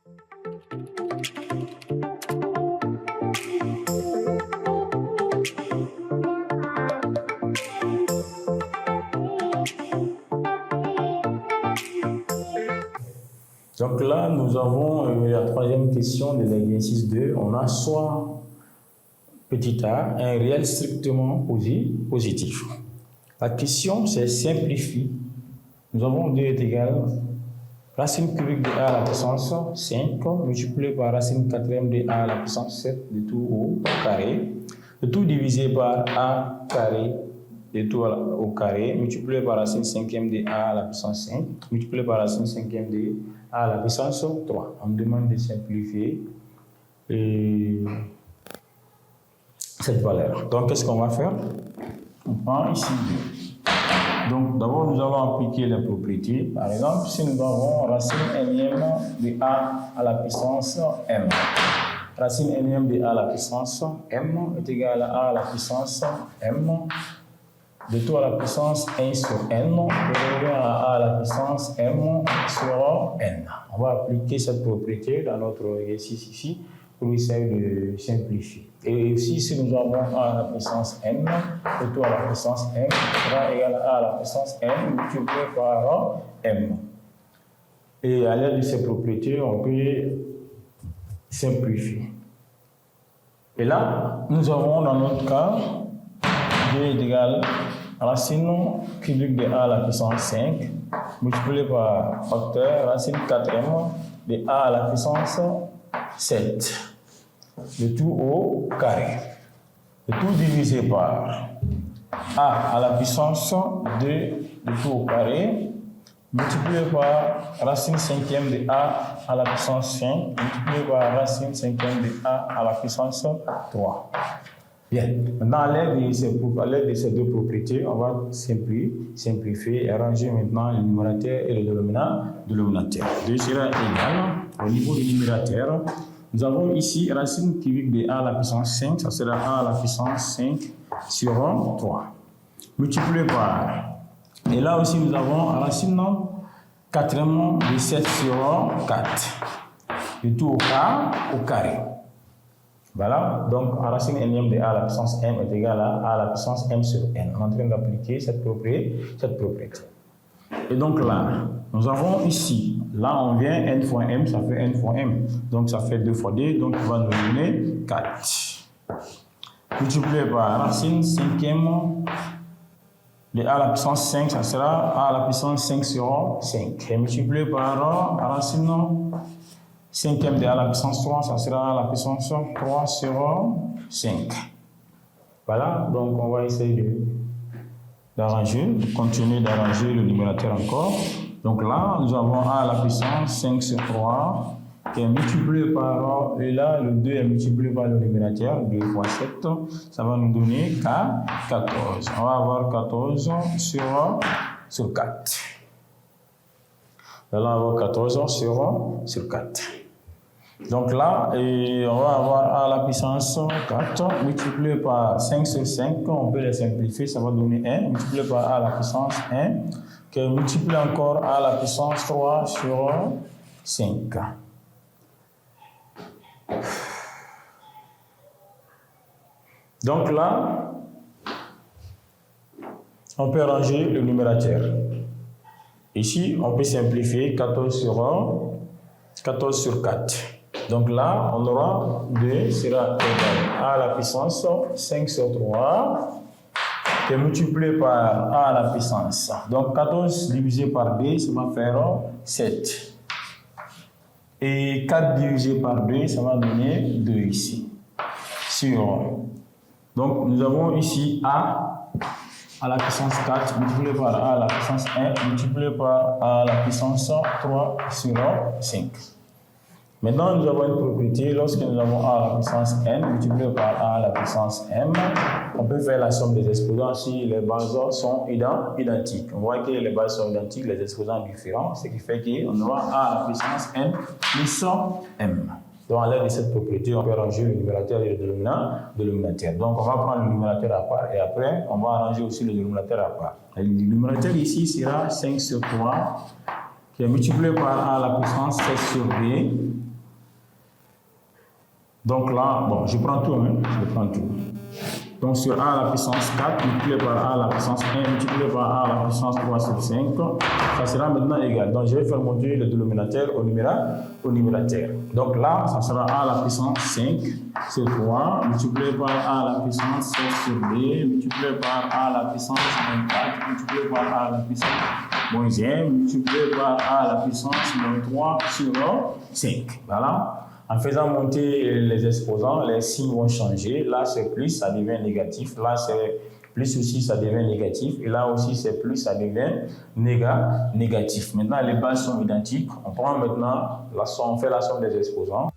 Donc là, nous avons la troisième question de l'exercice 2. On a soit petit a, un réel strictement positif. La question, c'est simplifie. Nous avons 2 est égal racine cubique de a à la puissance 5 multiplié par racine quatrième de a à la puissance 7 de tout au carré. Le tout divisé par a carré de tout au carré multiplié par racine cinquième de a à la puissance 5 multiplié par racine cinquième de a à la puissance 3. On me demande de simplifier cette valeur. Donc, qu'est-ce qu'on va faire? On prend ici 2. Donc, d'abord, nous allons appliquer les propriétés. Par exemple, si nous avons racine énième de a à la puissance m. Racine énième de a à la puissance m est égal à la puissance m de tout à la puissance 1 sur n, revient à la puissance m sur n. On va appliquer cette propriété dans notre exercice ici pour essayer de simplifier. Et aussi, si nous avons a à la puissance n, de tout à la puissance m sera égal à la puissance n multiplié par m. Et à l'aide de ces propriétés, on peut simplifier. Et là, nous avons dans notre cas 2 est égal à racine cubique de a à la puissance 5 multiplié par facteur racine quatrième de a à la puissance 7 de tout au carré. Le tout divisé par a à la puissance 2 de tout au carré multiplié par racine cinquième de a à la puissance 5 multiplié par racine cinquième de a à la puissance 3. Bien, maintenant à l'aide de ces 2 propriétés, on va simplifier et arranger maintenant le numérateur et le dénominateur. 2 sera égal au niveau du numérateur. Nous avons ici racine cubique de a à la puissance 5, ça sera a à la puissance 5 sur 3. Multiplié par, et là aussi nous avons racine quatrième de 7 sur 4. De tout au carré. Voilà, donc racine énième de a à la puissance m est égal à la puissance m sur n. On est en train d'appliquer cette propriété. Et donc là, nous avons ici, là on vient n fois m, ça fait n fois m. Donc ça fait 2 fois 2, donc il va nous donner 4. Multiplié par racine cinquième de a à la puissance 5, ça sera a à la puissance 5 sur 5. Et multiplié par racine cinquième de a à la puissance 3, ça sera à la puissance 3 sur 5. Voilà, donc on va essayer de continuer d'arranger le numérateur encore. Donc là, nous avons a à la puissance 5 sur 3 qui est multiplié par, et là, le 2 est multiplié par le numérateur, 2 fois 7, ça va nous donner 14. On va avoir 14 sur 4. Là, on va avoir 14 sur 4. Donc là, on va avoir a à la puissance 4 multiplié par 5 sur 5, on peut les simplifier, ça va donner 1, multiplié par a à la puissance 1, qui est multiplié encore a à la puissance 3 sur 5. Donc là, on peut ranger le numérateur. Ici, on peut simplifier 14 sur 1, 14 sur 4. Donc là, on aura 2 sera égal à la puissance 5 sur 3 qui est multiplié par a à la puissance. Donc 14 divisé par 2, ça va faire 7. Et 4 divisé par 2, ça va donner 2 ici. Sur. Donc nous avons ici a à la puissance 4 multiplié par a à la puissance 1 multiplié par a à la puissance 3 sur 5. Maintenant, nous avons une propriété. Lorsque nous avons a à la puissance n multiplié par a à la puissance m, on peut faire la somme des exposants si les bases sont identiques. On voit que les bases sont identiques, les exposants différents, ce qui fait qu'on aura a à la puissance n plus m. Donc, à l'aide de cette propriété, on peut arranger le numérateur et le dénominateur. Donc, on va prendre le numérateur à part et après, on va arranger aussi le dénominateur à part. Le numérateur ici sera 5 sur 3 qui est multiplié par a à la puissance 7 sur b Donc là, bon, je prends tout, hein, je prends tout. Donc sur a à la puissance 4 multiplié par a à la puissance 1 multiplié par a à la puissance 3 sur 5, ça sera maintenant égal. Donc je vais faire monter le dénominateur au numérateur. Donc là, ça sera a à la puissance 5 sur 3 multiplié par a à la puissance 7 sur 2 multiplié par a à la puissance 24 multiplié par a à la puissance moins 1 multiplié par a à la puissance moins 3 sur 5. Voilà. En faisant monter les exposants, les signes vont changer. Là, c'est plus, ça devient négatif. Là, c'est plus aussi, ça devient négatif. Et là aussi, c'est plus, ça devient négatif. Maintenant, les bases sont identiques. On prend maintenant la somme, on fait la somme des exposants.